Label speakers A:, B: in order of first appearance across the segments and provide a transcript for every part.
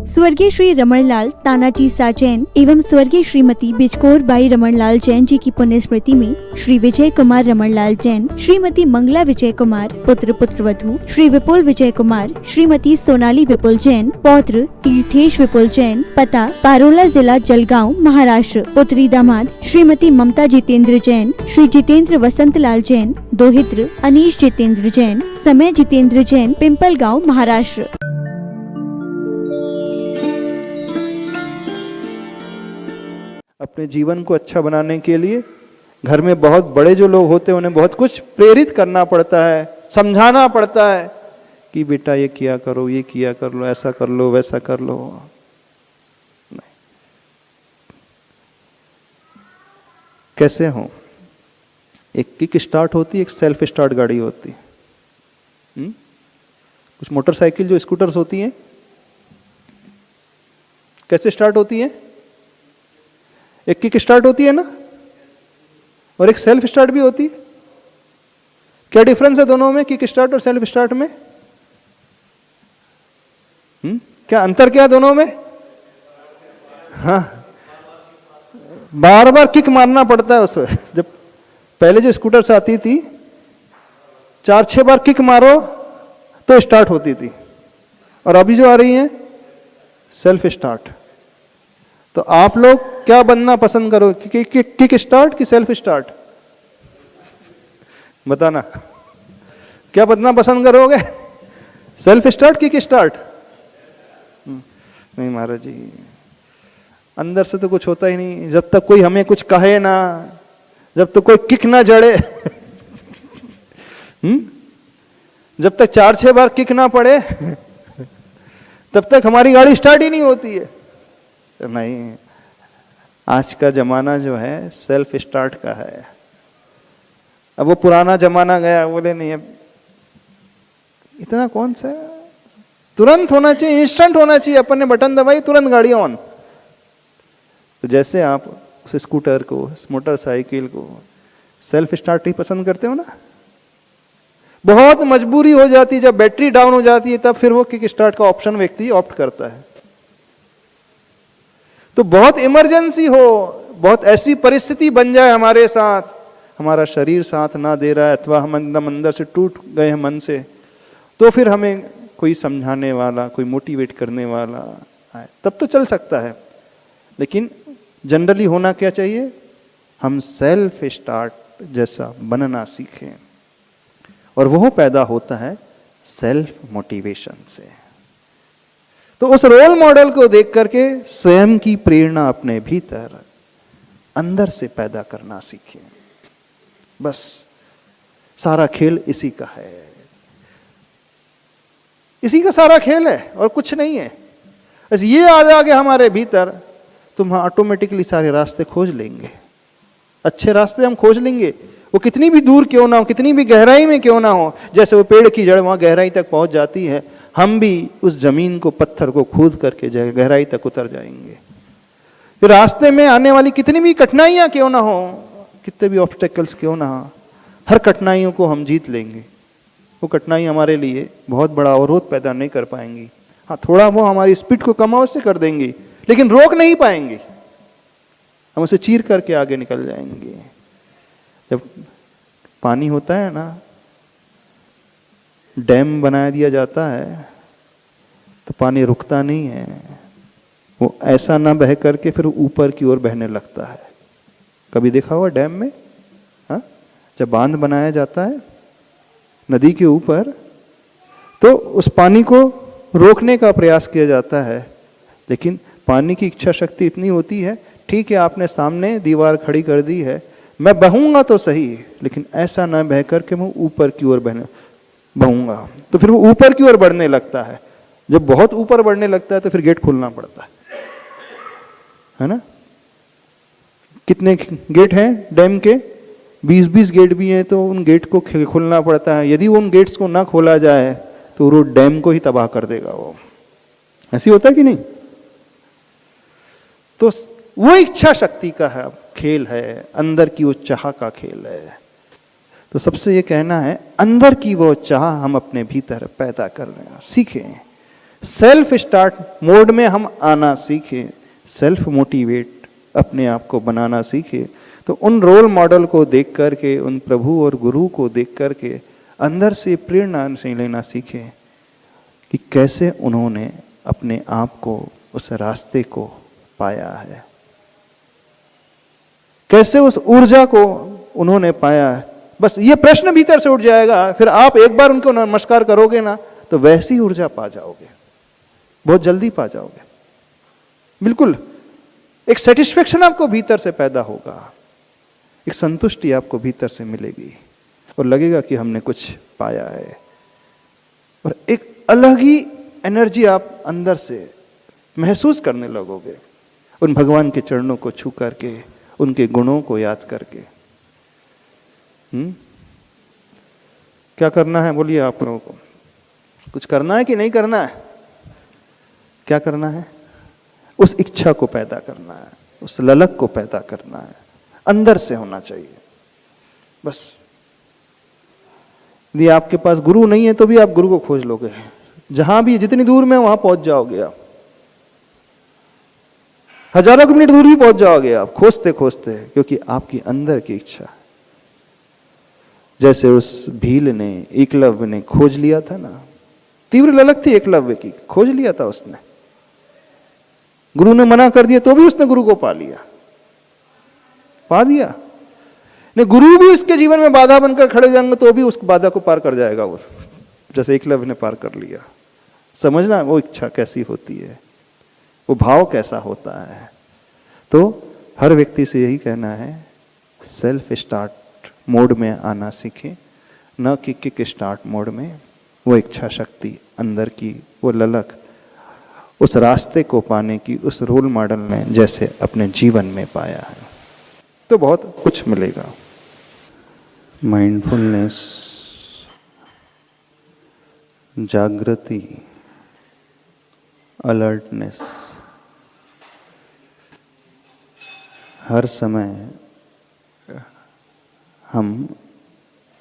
A: स्वर्गीय श्री रमणलाल तानाजी सा जैन एवं स्वर्गीय श्रीमती बिजकोर बाई रमणलाल जैन जी की पुण्य स्मृति में श्री विजय कुमार रमणलाल जैन, श्रीमती मंगला विजय कुमार, पुत्र पुत्रवधू श्री विपुल विजय कुमार, श्रीमती सोनाली विपुल जैन, पौत्र तीर्थेश विपुल जैन, पता पारोला जिला जलगांव महाराष्ट्र, पुत्री दामाद श्रीमती ममता जितेंद्र जैन, श्री जितेंद्र वसंतलाल जैन, दोहित्र अनीश जितेंद्र जैन, समय जितेंद्र जैन, पिंपलगांव महाराष्ट्र।
B: अपने जीवन को अच्छा बनाने के लिए घर में बहुत बड़े जो लोग होते हैं उन्हें बहुत कुछ प्रेरित करना पड़ता है, समझाना पड़ता है कि बेटा ये किया करो, ये किया कर लो, ऐसा कर लो, वैसा कर लो। नहीं। कैसे हो? एक किक स्टार्ट होती है, एक सेल्फ स्टार्ट गाड़ी होती है। कुछ मोटरसाइकिल जो स्कूटर्स होती हैं कैसे स्टार्ट होती हैं? एक किक स्टार्ट होती है ना, और एक सेल्फ स्टार्ट भी होती है। क्या डिफरेंस है दोनों में, किक स्टार्ट और सेल्फ स्टार्ट में? क्या अंतर क्या दोनों में? हाँ, बार बार किक मारना पड़ता है उसमें। जब पहले जो स्कूटर्स आती थी 4-6 बार किक मारो तो स्टार्ट होती थी, और अभी जो आ रही है सेल्फ स्टार्ट। तो आप लोग क्या बनना पसंद करोगे, किक स्टार्ट कि सेल्फ स्टार्ट? बताना, क्या बनना पसंद करोगे, सेल्फ स्टार्ट किक स्टार्ट? नहीं महाराज जी, अंदर से तो कुछ होता ही नहीं जब तक कोई हमें कुछ कहे ना, जब तक कोई किक ना जड़े। जब तक 4-6 बार किक ना पड़े तब तक हमारी गाड़ी स्टार्ट ही नहीं होती है। नहीं, आज का जमाना जो है सेल्फ स्टार्ट का है। अब वो पुराना जमाना गया, बोले नहीं अब इतना कौन सा, तुरंत होना चाहिए, इंस्टेंट होना चाहिए, अपन ने बटन दबाई तुरंत गाड़ी ऑन। तो जैसे आप उस स्कूटर को, उस मोटरसाइकिल को सेल्फ स्टार्ट ही पसंद करते हो ना, बहुत मजबूरी हो जाती है, जब बैटरी डाउन हो जाती है तब फिर वो किक स्टार्ट का ऑप्शन व्यक्ति ऑप्ट करता है। तो बहुत इमरजेंसी हो, बहुत ऐसी परिस्थिति बन जाए हमारे साथ, हमारा शरीर साथ ना दे रहा है अथवा हम अंदर से टूट गए हैं मन से, तो फिर हमें कोई समझाने वाला, कोई मोटिवेट करने वाला आए, तब तो चल सकता है। लेकिन जनरली होना क्या चाहिए, हम सेल्फ स्टार्ट जैसा बनना सीखें, और वो पैदा होता है सेल्फ मोटिवेशन से। तो उस रोल मॉडल को देख करके स्वयं की प्रेरणा अपने भीतर अंदर से पैदा करना सीखें। बस सारा खेल इसी का है, इसी का सारा खेल है और कुछ नहीं है। बस ये आ गया हमारे भीतर तो हम ऑटोमेटिकली सारे रास्ते खोज लेंगे, अच्छे रास्ते हम खोज लेंगे, वो कितनी भी दूर क्यों ना हो, कितनी भी गहराई में क्यों ना हो। जैसे वो पेड़ की जड़ वहां गहराई तक पहुंच जाती है, हम भी उस जमीन को, पत्थर को खोद करके गहराई तक उतर जाएंगे। फिर रास्ते में आने वाली कितनी भी कठिनाइयां क्यों ना हो, कितने भी ऑब्स्टेकल्स क्यों ना हो, हर कठिनाइयों को हम जीत लेंगे। वो कठिनाई हमारे लिए बहुत बड़ा अवरोध पैदा नहीं कर पाएंगी। हाँ, थोड़ा वो हमारी स्पीड को कम अवश्य कर देंगी, लेकिन रोक नहीं पाएंगे। हम उसे चीर करके आगे निकल जाएंगे। जब पानी होता है ना, डैम बना दिया जाता है तो पानी रुकता नहीं है, वो ऐसा ना बह करके फिर ऊपर की ओर बहने लगता है। कभी देखा हुआ डैम में? हाँ, जब बांध बनाया जाता है नदी के ऊपर तो उस पानी को रोकने का प्रयास किया जाता है, लेकिन पानी की इच्छा शक्ति इतनी होती है, ठीक है आपने सामने दीवार खड़ी कर दी है, मैं बहूंगा तो सही, लेकिन ऐसा ना बह करके मैं ऊपर की ओर बहूंगा। तो फिर वो ऊपर की ओर बढ़ने लगता है। जब बहुत ऊपर बढ़ने लगता है तो फिर गेट खोलना पड़ता है ना। कितने गेट हैं डैम के? 20-20 गेट भी हैं, तो उन गेट को खोलना पड़ता है। यदि उन गेट्स को ना खोला जाए तो वो डैम को ही तबाह कर देगा। वो ऐसी होता है कि नहीं? तो वो इच्छा शक्ति का है खेल है, अंदर की वो चाह का खेल है। तो सबसे ये कहना है, अंदर की वो चाह हम अपने भीतर पैदा करना सीखें। सेल्फ स्टार्ट मोड में हम आना सीखें, सेल्फ मोटिवेट अपने आप को बनाना सीखें, तो उन रोल मॉडल को देख करके, उन प्रभु और गुरु को देख करके अंदर से प्रेरणा से लेना सीखें कि कैसे उन्होंने अपने आप को, उस रास्ते को पाया है, कैसे उस ऊर्जा को उन्होंने पाया है। बस ये प्रश्न भीतर से उठ जाएगा, फिर आप एक बार उनको नमस्कार करोगे ना तो वैसी ऊर्जा पा जाओगे, बहुत जल्दी पा जाओगे। बिल्कुल एक सेटिस्फेक्शन आपको भीतर से पैदा होगा, एक संतुष्टि आपको भीतर से मिलेगी और लगेगा कि हमने कुछ पाया है, और एक अलग ही एनर्जी आप अंदर से महसूस करने लगोगे उन भगवान के चरणों को छू करके, उनके गुणों को याद करके। क्या करना है बोलिए आप लोगों को? कुछ करना है कि नहीं करना है? क्या करना है? उस इच्छा को पैदा करना है, उस ललक को पैदा करना है, अंदर से होना चाहिए बस। यदि आपके पास गुरु नहीं है तो भी आप गुरु को खोज लोगे, जहां भी जितनी दूर में वहां पहुंच जाओगे आप, हजारों किलोमीटर दूर भी पहुंच जाओगे आप खोजते खोजते, क्योंकि आपकी अंदर की इच्छा। जैसे उस भील ने, एकलव्य ने खोज लिया था ना, तीव्र ललक थी एकलव्य की, खोज लिया था उसने, गुरु ने मना कर दिया तो भी उसने गुरु को पा लिया, पा दिया। नहीं, गुरु भी उसके जीवन में बाधा बनकर खड़े जाएंगे तो भी उस बाधा को पार कर जाएगा वो, जैसे एकलव्य ने पार कर लिया। समझना वो इच्छा कैसी होती है, वो भाव कैसा होता है। तो हर व्यक्ति से यही कहना है, सेल्फ स्टार्ट मोड में आना सीखें, न कि किक स्टार्ट मोड में। वो इच्छा शक्ति अंदर की, वो ललक, उस रास्ते को पाने की उस रोल मॉडल ने जैसे अपने जीवन में पाया है तो बहुत कुछ मिलेगा। माइंडफुलनेस, जागृति, अलर्टनेस, हर समय हम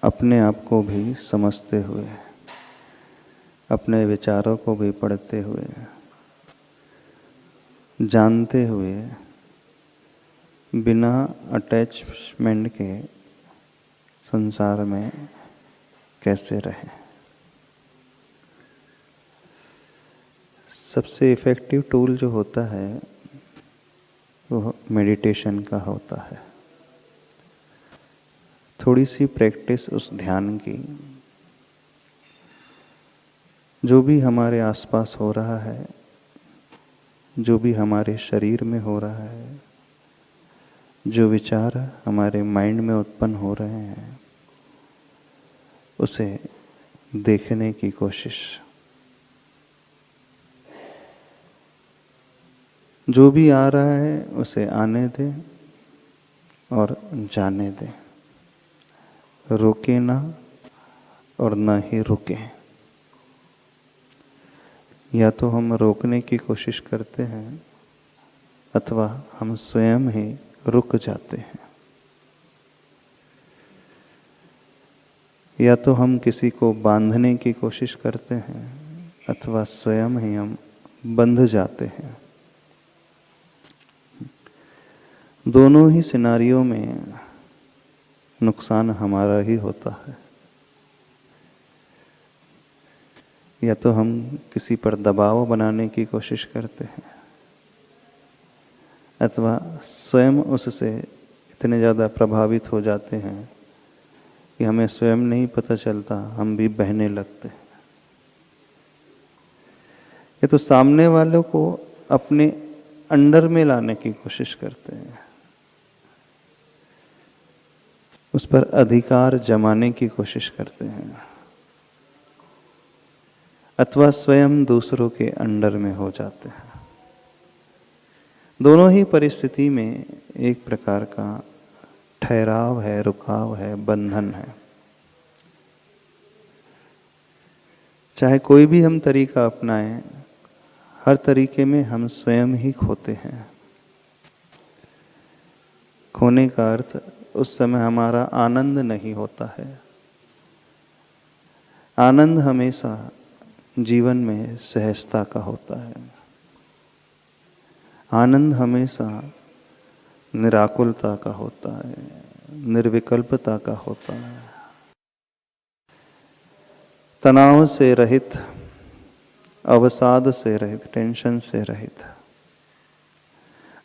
B: अपने आप को भी समझते हुए, अपने विचारों को भी पढ़ते हुए, जानते हुए, बिना अटैचमेंट के संसार में कैसे रहें। सबसे इफ़ेक्टिव टूल जो होता है वो मेडिटेशन का होता है। थोड़ी सी प्रैक्टिस उस ध्यान की, जो भी हमारे आसपास हो रहा है, जो भी हमारे शरीर में हो रहा है, जो विचार हमारे माइंड में उत्पन्न हो रहे हैं, उसे देखने की कोशिश। जो भी आ रहा है उसे आने दें और जाने दें, रोके ना और न ही रुके। या तो हम रोकने की कोशिश करते हैं अथवा हम स्वयं ही रुक जाते हैं। या तो हम किसी को बांधने की कोशिश करते हैं अथवा स्वयं ही हम बंध जाते हैं। दोनों ही सिनारियों में नुकसान हमारा ही होता है। या तो हम किसी पर दबाव बनाने की कोशिश करते हैं अथवा स्वयं उससे इतने ज़्यादा प्रभावित हो जाते हैं कि हमें स्वयं नहीं पता चलता, हम भी बहने लगते हैं। ये तो सामने वालों को अपने अंडर में लाने की कोशिश करते हैं, उस पर अधिकार जमाने की कोशिश करते हैं अथवा स्वयं दूसरों के अंडर में हो जाते हैं। दोनों ही परिस्थिति में एक प्रकार का ठहराव है, रुकाव है, बंधन है। चाहे कोई भी हम तरीका अपनाएं, हर तरीके में हम स्वयं ही खोते हैं। खोने का अर्थ उस समय हमारा आनंद नहीं होता है। आनंद हमेशा जीवन में सहजता का होता है। आनंद हमेशा निराकुलता का होता है, निर्विकल्पता का होता है, तनाव से रहित, अवसाद से रहित, टेंशन से रहित,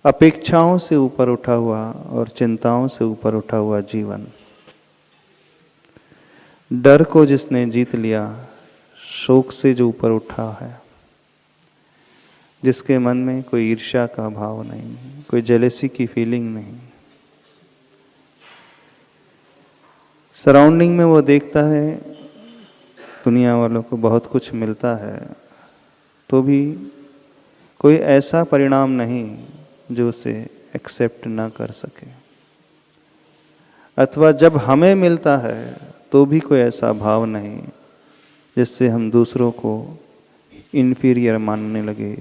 B: अपेक्षाओं से ऊपर उठा हुआ और चिंताओं से ऊपर उठा हुआ जीवन। डर को जिसने जीत लिया, शोक से जो ऊपर उठा है, जिसके मन में कोई ईर्ष्या का भाव नहीं, कोई जेलेसी की फीलिंग नहीं, सराउंडिंग में वो देखता है दुनिया वालों को बहुत कुछ मिलता है, तो भी कोई ऐसा परिणाम नहीं जो उसे एक्सेप्ट ना कर सके, अथवा जब हमें मिलता है तो भी कोई ऐसा भाव नहीं जिससे हम दूसरों को इन्फीरियर मानने लगे,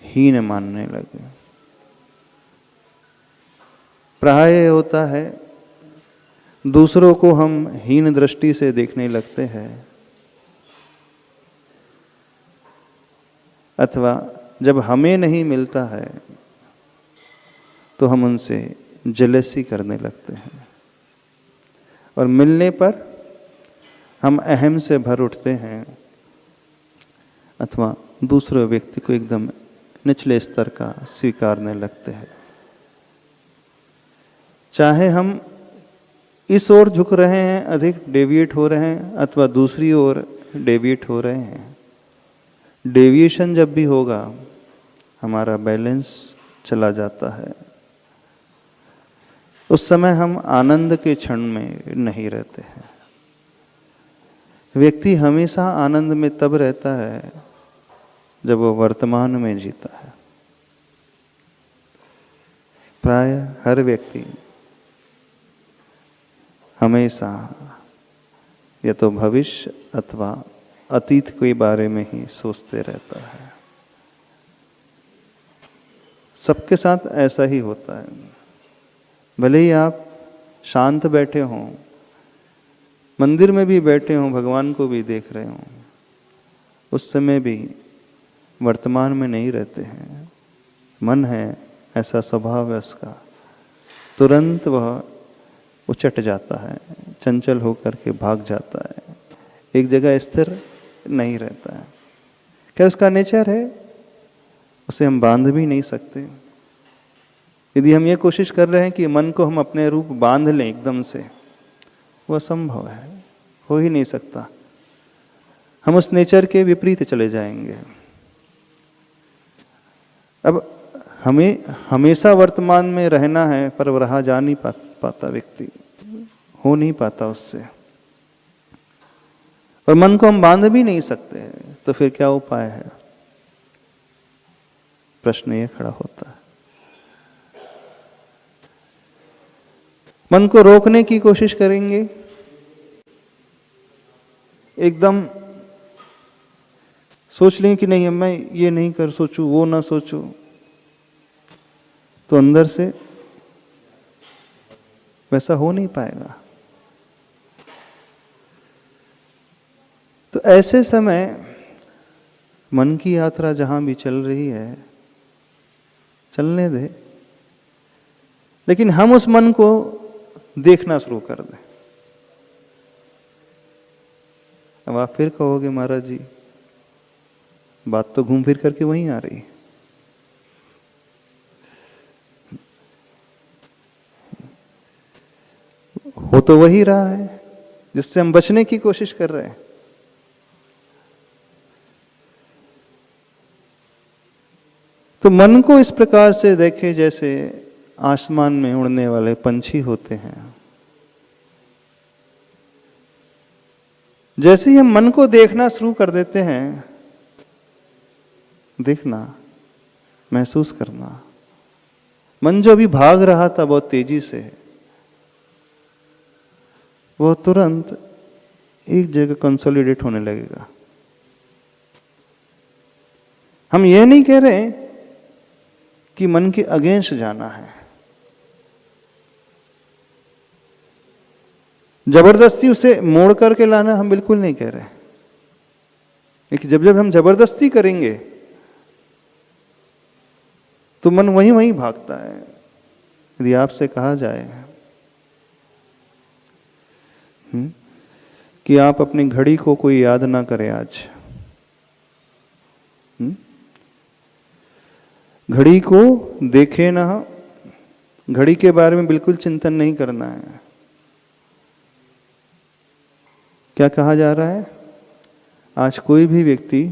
B: हीन मानने लगे। प्राय होता है दूसरों को हम हीन दृष्टि से देखने लगते हैं, अथवा जब हमें नहीं मिलता है तो हम उनसे जेलसी करने लगते हैं, और मिलने पर हम अहम से भर उठते हैं, अथवा दूसरे व्यक्ति को एकदम निचले स्तर का स्वीकारने लगते हैं। चाहे हम इस ओर झुक रहे हैं, अधिक डेविएट हो रहे हैं, अथवा दूसरी ओर डेविएट हो रहे हैं, डेविएशन जब भी होगा हमारा बैलेंस चला जाता है। उस समय हम आनंद के क्षण में नहीं रहते हैं। व्यक्ति हमेशा आनंद में तब रहता है जब वो वर्तमान में जीता है। प्राय हर व्यक्ति हमेशा या तो भविष्य अथवा अतीत के बारे में ही सोचते रहता है। सबके साथ ऐसा ही होता है। भले ही आप शांत बैठे हों, मंदिर में भी बैठे हों, भगवान को भी देख रहे हों, उस समय भी वर्तमान में नहीं रहते हैं। मन है, ऐसा स्वभाव है उसका, तुरंत वह उचट जाता है, चंचल होकर के भाग जाता है, एक जगह स्थिर नहीं रहता है। क्या उसका नेचर है, उसे हम बांध भी नहीं सकते। यदि हम ये कोशिश कर रहे हैं कि मन को हम अपने रूप बांध लें एकदम से, वो असंभव है, हो ही नहीं सकता। हम उस नेचर के विपरीत चले जाएंगे। अब हमें हमेशा वर्तमान में रहना है, पर रहा जा नहीं पाता व्यक्ति, हो नहीं पाता उससे, और मन को हम बांध भी नहीं सकते, तो फिर क्या उपाय है? प्रश्न ये खड़ा होता है। मन को रोकने की कोशिश करेंगे, एकदम सोच लें कि नहीं मैं ये नहीं कर सोचूं, वो ना सोचूं, तो अंदर से वैसा हो नहीं पाएगा। तो ऐसे समय मन की यात्रा जहां भी चल रही है, चलने दे, लेकिन हम उस मन को देखना शुरू कर दें। अब आप फिर कहोगे महाराज जी बात तो घूम फिर करके वहीं आ रही है। हो तो वही रहा है जिससे हम बचने की कोशिश कर रहे हैं। तो मन को इस प्रकार से देखें जैसे आसमान में उड़ने वाले पंछी होते हैं। जैसे ही हम मन को देखना शुरू कर देते हैं, देखना, महसूस करना, मन जो अभी भाग रहा था बहुत तेजी से, वो तुरंत एक जगह कंसोलिडेट होने लगेगा। हम ये नहीं कह रहे कि मन के अगेंस्ट जाना है, जबरदस्ती उसे मोड़ करके लाना हम बिल्कुल नहीं कह रहे। लेकिन जब जब हम जबरदस्ती करेंगे तो मन वहीं वहीं भागता है। यदि आपसे कहा जाए कि आप अपनी घड़ी को कोई याद ना करे आज, घड़ी को देखे ना, घड़ी के बारे में बिल्कुल चिंतन नहीं करना है। क्या कहा जा रहा है? आज कोई भी व्यक्ति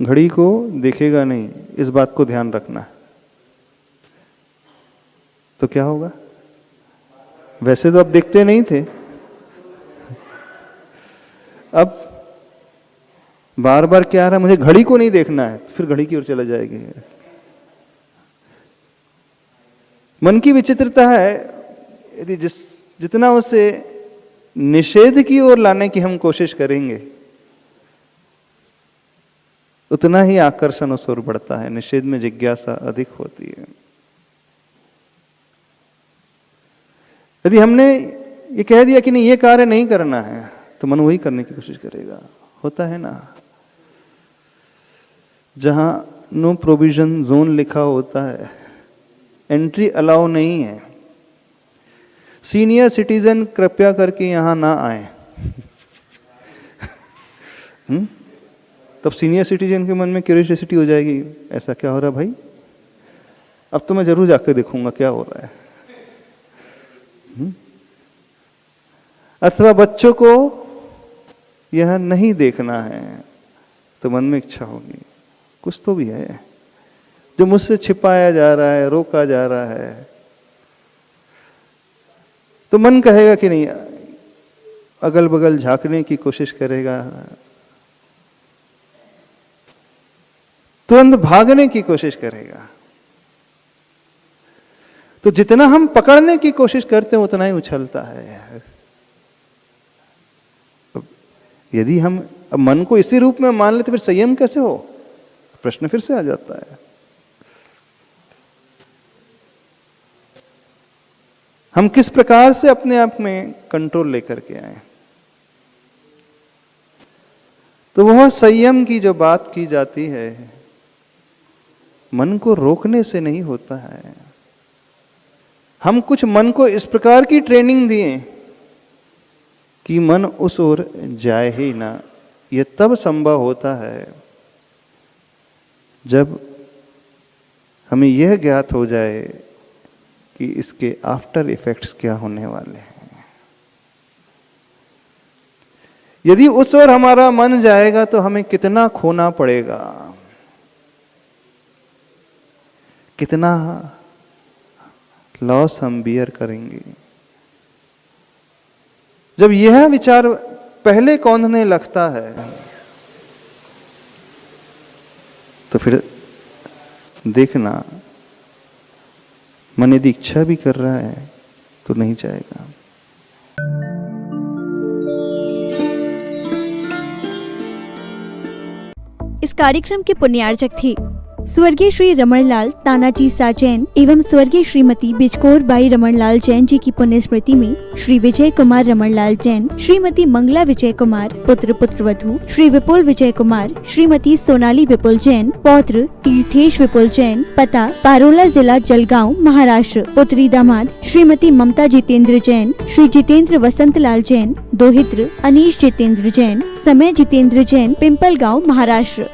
B: घड़ी को देखेगा नहीं, इस बात को ध्यान रखना है। तो क्या होगा? वैसे तो आप देखते नहीं थे, अब बार बार क्या आ रहा है, मुझे घड़ी को नहीं देखना है, फिर घड़ी की ओर चला जाएगी। मन की विचित्रता है, यदि जितना उसे निषेध की ओर लाने की हम कोशिश करेंगे उतना ही आकर्षण उस ओर बढ़ता है। निषेध में जिज्ञासा अधिक होती है। यदि हमने ये कह दिया कि नहीं ये कार्य नहीं करना है, तो मन वही करने की कोशिश करेगा। होता है ना, जहां नो प्रोविजन जोन लिखा होता है, एंट्री अलाउ नहीं है। सीनियर सिटीजन कृपया करके यहां ना आए। तब सीनियर सिटीजन के मन में क्यूरियोसिटी हो जाएगी, ऐसा क्या हो रहा भाई, अब तो मैं जरूर जाकर देखूंगा क्या हो रहा है। अथवा बच्चों को यह नहीं देखना है, तो मन में इच्छा होगी कुछ तो भी है जो मुझसे छिपाया जा रहा है, रोका जा रहा है। तो मन कहेगा कि नहीं, अगल बगल झांकने की कोशिश करेगा, तुरंत भागने की कोशिश करेगा। तो जितना हम पकड़ने की कोशिश करते हैं उतना ही उछलता है। यदि हम मन को इसी रूप में मान लेते, फिर संयम कैसे हो? प्रश्न फिर से आ जाता है। हम किस प्रकार से अपने आप में कंट्रोल लेकर के आए? तो वह संयम की जो बात की जाती है, मन को रोकने से नहीं होता है। हम कुछ मन को इस प्रकार की ट्रेनिंग दिए कि मन उस ओर जाए ही ना। यह तब संभव होता है जब हमें यह ज्ञात हो जाए कि इसके आफ्टर इफेक्ट्स क्या होने वाले हैं। यदि उस ओर हमारा मन जाएगा तो हमें कितना खोना पड़ेगा, कितना लॉस हम बियर करेंगे। जब यह विचार पहले कौंधने लगता है तो फिर देखना, मन यदि इच्छा भी कर रहा है तो नहीं जाएगा।
A: इस कार्यक्रम के पुण्यार्चक थे स्वर्गीय श्री रमणलाल तानाजी सा जैन एवं स्वर्गीय श्रीमती बिजकोर बाई रमणलाल जैन जी की पुण्य स्मृति में श्री विजय कुमार रमणलाल जैन, श्रीमती मंगला विजय कुमार, पुत्र पुत्रवधू श्री विपुल विजय कुमार, श्रीमती सोनाली विपुल जैन, पौत्र तीर्थेश विपुल जैन, पता पारोला जिला जलगांव महाराष्ट्र, पुत्री दामाद श्रीमती ममता जितेंद्र जैन, श्री जितेंद्र वसंतलाल जैन, दोहित्र अनीश जितेंद्र जैन, समय जितेंद्र जैन, पिंपल गाँव महाराष्ट्र।